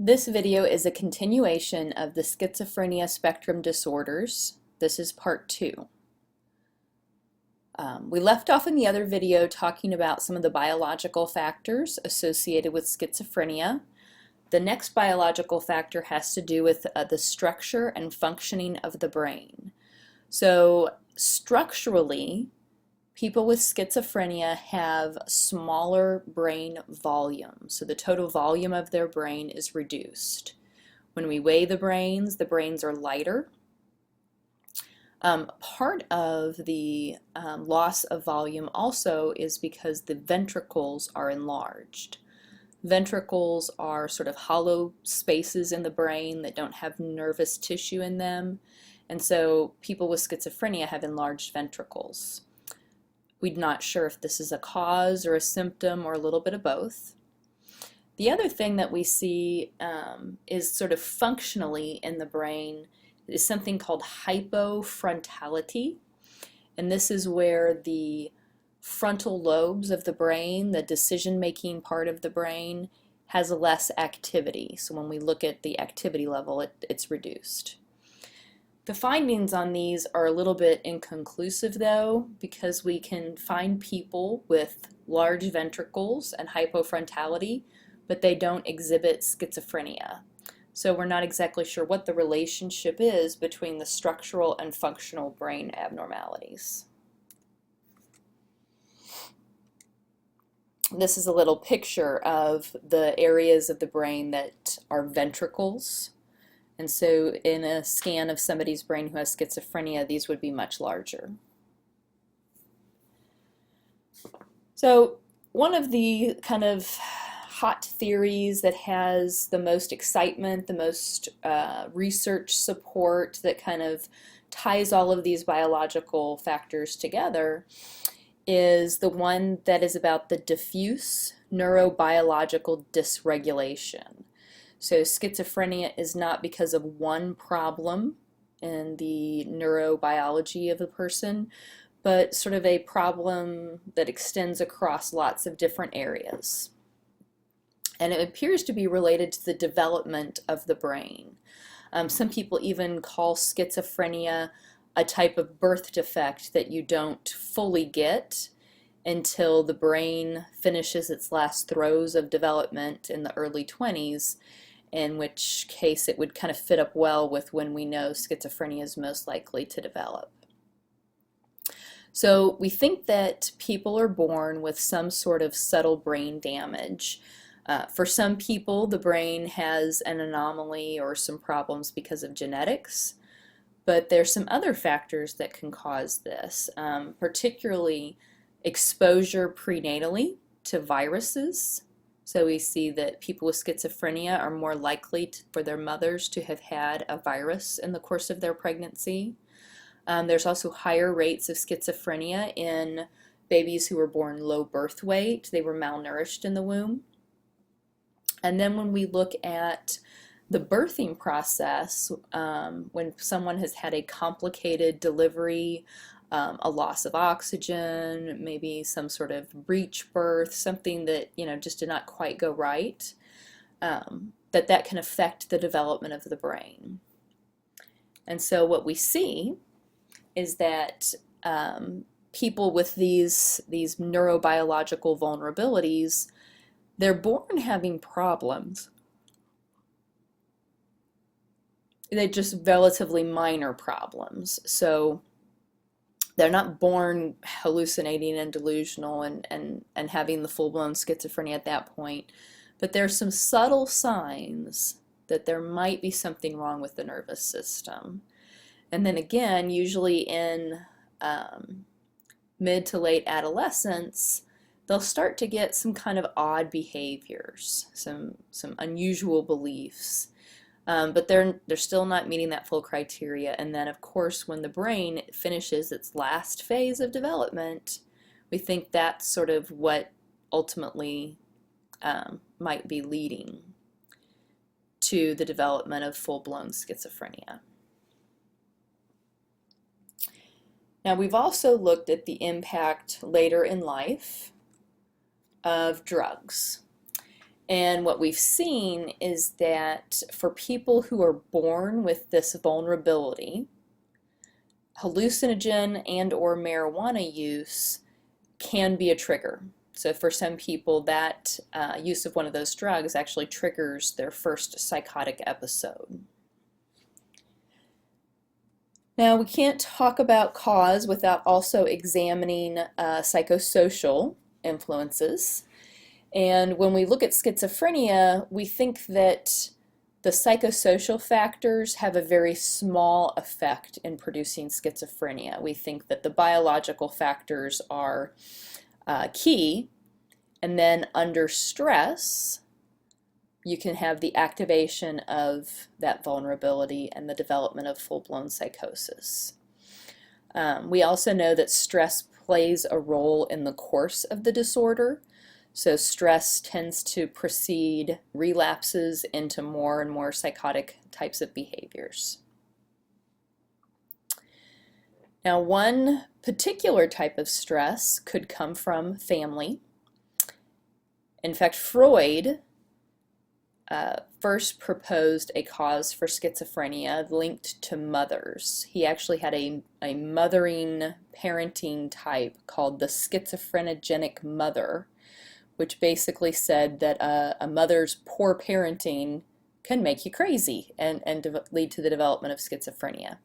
This video is a continuation of the schizophrenia spectrum disorders. This is part 2. We left off in the other video talking about some of the biological factors associated with schizophrenia. The next biological factor has to do with the structure and functioning of the brain. So structurally, people with schizophrenia have smaller brain volume, so the total volume of their brain is reduced. When we weigh the brains are lighter. Part of the loss of volume also is because the ventricles are enlarged. Ventricles are sort of hollow spaces in the brain that don't have nervous tissue in them, and so people with schizophrenia have enlarged ventricles. We're not sure if this is a cause or a symptom or a little bit of both. The other thing that we see is sort of functionally in the brain is something called hypofrontality. And this is where the frontal lobes of the brain, the decision-making part of the brain, has less activity. So when we look at the activity level, it's reduced. The findings on these are a little bit inconclusive though, because we can find people with large ventricles and hypofrontality, but they don't exhibit schizophrenia. So we're not exactly sure what the relationship is between the structural and functional brain abnormalities. This is a little picture of the areas of the brain that are ventricles. And so in a scan of somebody's brain who has schizophrenia, these would be much larger. So one of the kind of hot theories that has the most excitement, the most research support, that kind of ties all of these biological factors together is the one that is about the diffuse neurobiological dysregulation. So schizophrenia is not because of one problem in the neurobiology of the person, but sort of a problem that extends across lots of different areas. And it appears to be related to the development of the brain. Some people even call schizophrenia a type of birth defect that you don't fully get until the brain finishes its last throes of development in the early 20s, in which case it would kind of fit up well with when we know schizophrenia is most likely to develop. So we think that people are born with some sort of subtle brain damage. For some people, the brain has an anomaly or some problems because of genetics, but there's some other factors that can cause this, particularly exposure prenatally to viruses. So we see that people with schizophrenia are more likely for their mothers to have had a virus in the course of their pregnancy. There's also higher rates of schizophrenia in babies who were born low birth weight. They were malnourished in the womb. And then when we look at the birthing process, when someone has had a complicated delivery, a loss of oxygen, maybe some sort of breech birth, something that just did not quite go right, that can affect the development of the brain. And so what we see is that people with these neurobiological vulnerabilities, they're born having problems. They're just relatively minor problems. So they're not born hallucinating and delusional and having the full-blown schizophrenia at that point. But there's some subtle signs that there might be something wrong with the nervous system. And then again, usually in mid to late adolescence, they'll start to get some kind of odd behaviors, some unusual beliefs. But they're still not meeting that full criteria. And then, of course, when the brain finishes its last phase of development, we think that's sort of what ultimately might be leading to the development of full-blown schizophrenia. Now, we've also looked at the impact later in life of drugs. And what we've seen is that for people who are born with this vulnerability, hallucinogen and or marijuana use can be a trigger. So for some people, that use of one of those drugs actually triggers their first psychotic episode. Now, we can't talk about cause without also examining psychosocial influences. And when we look at schizophrenia, we think that the psychosocial factors have a very small effect in producing schizophrenia. We think that the biological factors are key, and then under stress, you can have the activation of that vulnerability and the development of full-blown psychosis. We also know that stress plays a role in the course of the disorder. So stress tends to precede relapses into more and more psychotic types of behaviors. Now, one particular type of stress could come from family. In fact, Freud first proposed a cause for schizophrenia linked to mothers. He actually had a mothering parenting type called the schizophrenogenic mother, which basically said that a mother's poor parenting can make you crazy and lead to the development of schizophrenia.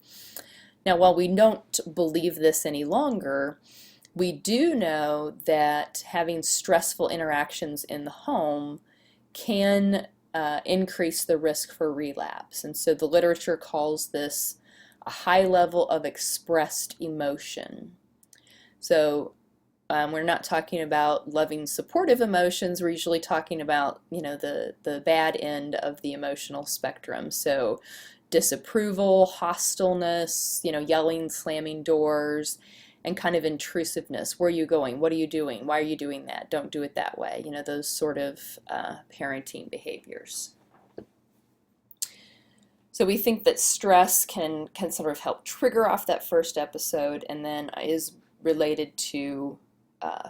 Now, while we don't believe this any longer, we do know that having stressful interactions in the home can increase the risk for relapse. And so the literature calls this a high level of expressed emotion. So we're not talking about loving, supportive emotions. We're usually talking about, the bad end of the emotional spectrum. So disapproval, hostileness, yelling, slamming doors, and kind of intrusiveness. Where are you going? What are you doing? Why are you doing that? Don't do it that way. Those sort of parenting behaviors. So we think that stress can sort of help trigger off that first episode, and then is related to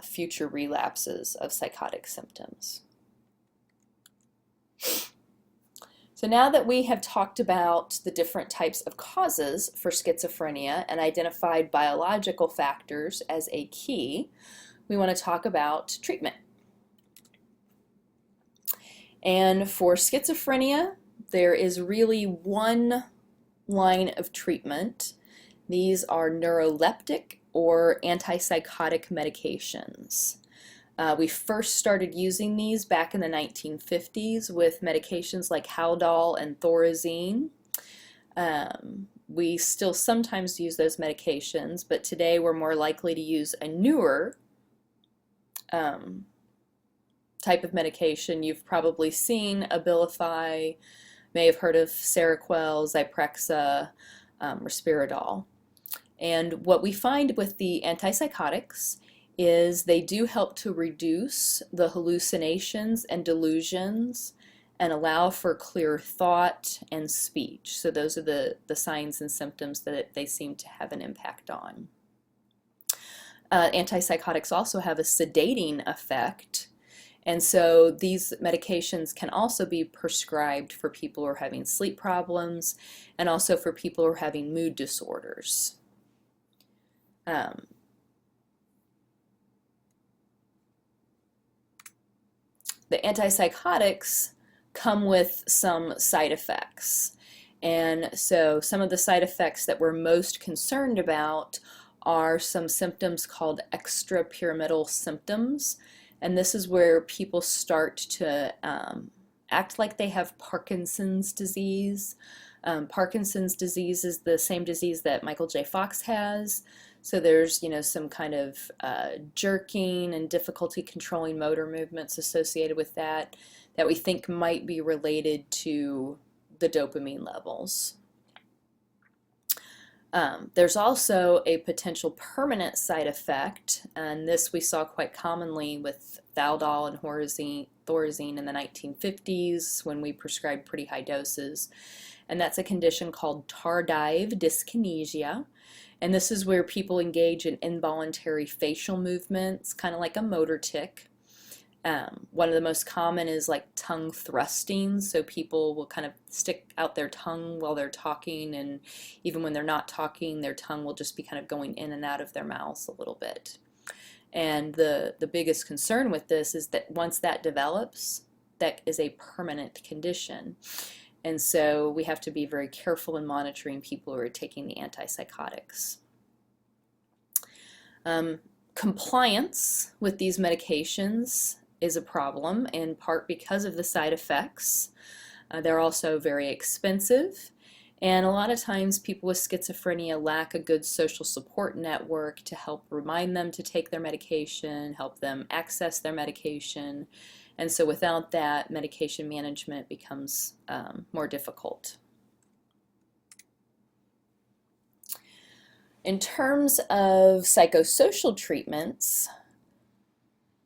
future relapses of psychotic symptoms. So now that we have talked about the different types of causes for schizophrenia and identified biological factors as a key, we want to talk about treatment. And for schizophrenia, there is really one line of treatment. These are neuroleptic or antipsychotic medications. We first started using these back in the 1950s with medications like Haldol and Thorazine. We still sometimes use those medications, but today we're more likely to use a newer type of medication. You've probably seen Abilify, may have heard of Seroquel, Zyprexa, Risperidol. And what we find with the antipsychotics is they do help to reduce the hallucinations and delusions and allow for clear thought and speech. So those are the signs and symptoms that they seem to have an impact on. Antipsychotics also have a sedating effect, and so these medications can also be prescribed for people who are having sleep problems and also for people who are having mood disorders. The antipsychotics come with some side effects. And so some of the side effects that we're most concerned about are some symptoms called extrapyramidal symptoms. And this is where people start to act like they have Parkinson's disease. Parkinson's disease is the same disease that Michael J. Fox has. So there's, some kind of jerking and difficulty controlling motor movements associated with that we think might be related to the dopamine levels. There's also a potential permanent side effect, and this we saw quite commonly with Haldol and Thorazine in the 1950s when we prescribed pretty high doses, and that's a condition called tardive dyskinesia. And this is where people engage in involuntary facial movements, kind of like a motor tic. One of the most common is like tongue thrusting. So people will kind of stick out their tongue while they're talking, and even when they're not talking, their tongue will just be kind of going in and out of their mouths a little bit. And the biggest concern with this is that once that develops, that is a permanent condition. And so we have to be very careful in monitoring people who are taking the antipsychotics. Compliance with these medications is a problem, in part because of the side effects. They're also very expensive, and a lot of times people with schizophrenia lack a good social support network to help remind them to take their medication, help them access their medication, and so without that, medication management becomes more difficult. In terms of psychosocial treatments,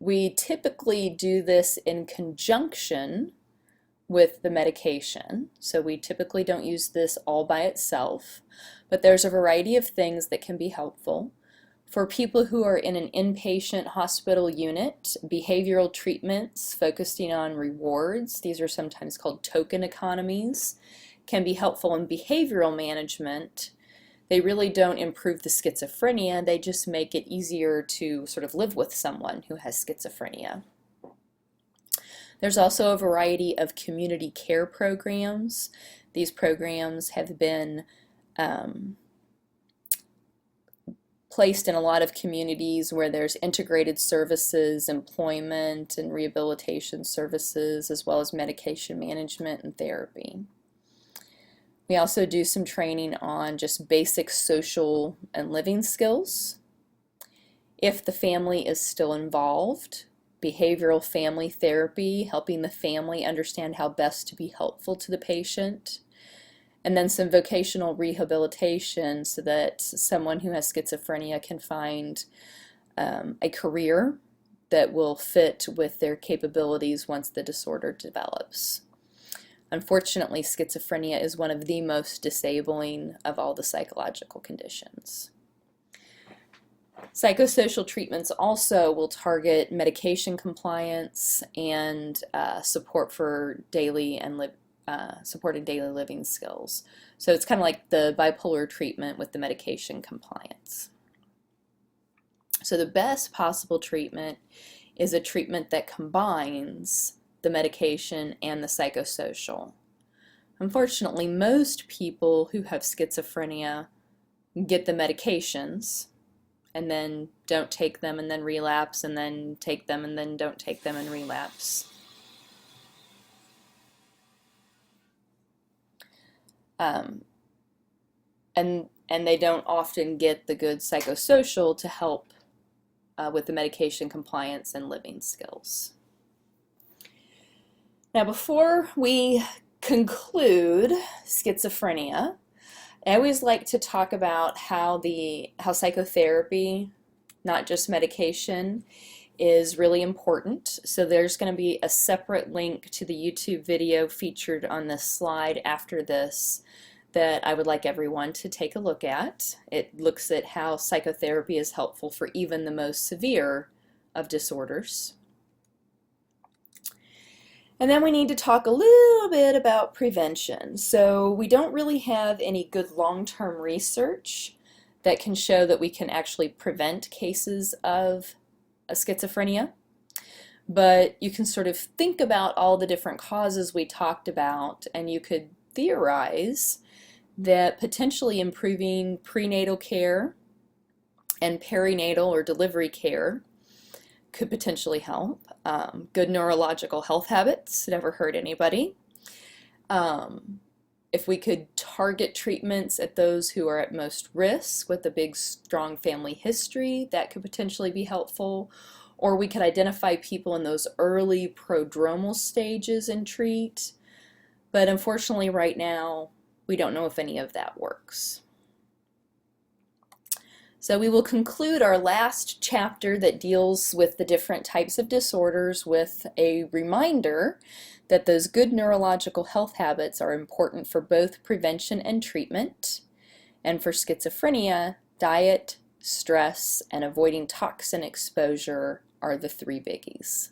we typically do this in conjunction with the medication. So we typically don't use this all by itself, but there's a variety of things that can be helpful. For people who are in an inpatient hospital unit, behavioral treatments focusing on rewards, these are sometimes called token economies, can be helpful in behavioral management. They really don't improve the schizophrenia, they just make it easier to sort of live with someone who has schizophrenia. There's also a variety of community care programs. These programs have been placed in a lot of communities where there's integrated services, employment and rehabilitation services, as well as medication management and therapy. We also do some training on just basic social and living skills. If the family is still involved, behavioral family therapy, helping the family understand how best to be helpful to the patient. And then some vocational rehabilitation so that someone who has schizophrenia can find a career that will fit with their capabilities once the disorder develops. Unfortunately, schizophrenia is one of the most disabling of all the psychological conditions. Psychosocial treatments also will target medication compliance and support for supported daily living skills. So it's kind of like the bipolar treatment with the medication compliance. So the best possible treatment is a treatment that combines the medication and the psychosocial. Unfortunately, most people who have schizophrenia get the medications and then don't take them and then relapse, and then take them and then don't take them and relapse. And they don't often get the good psychosocial to help with the medication compliance and living skills. Now, before we conclude schizophrenia, I always like to talk about how psychotherapy, not just medication, is really important. So there's going to be a separate link to the YouTube video featured on this slide after this that I would like everyone to take a look at. It looks at how psychotherapy is helpful for even the most severe of disorders. And then we need to talk a little bit about prevention. So we don't really have any good long-term research that can show that we can actually prevent cases of schizophrenia. But you can sort of think about all the different causes we talked about, and you could theorize that potentially improving prenatal care and perinatal or delivery care could potentially help. Good neurological health habits never hurt anybody. If we could target treatments at those who are at most risk with a big, strong family history, that could potentially be helpful. Or we could identify people in those early prodromal stages and treat. But unfortunately, right now, we don't know if any of that works. So we will conclude our last chapter that deals with the different types of disorders with a reminder that those good neurological health habits are important for both prevention and treatment. And for schizophrenia, diet, stress, and avoiding toxin exposure are the three biggies.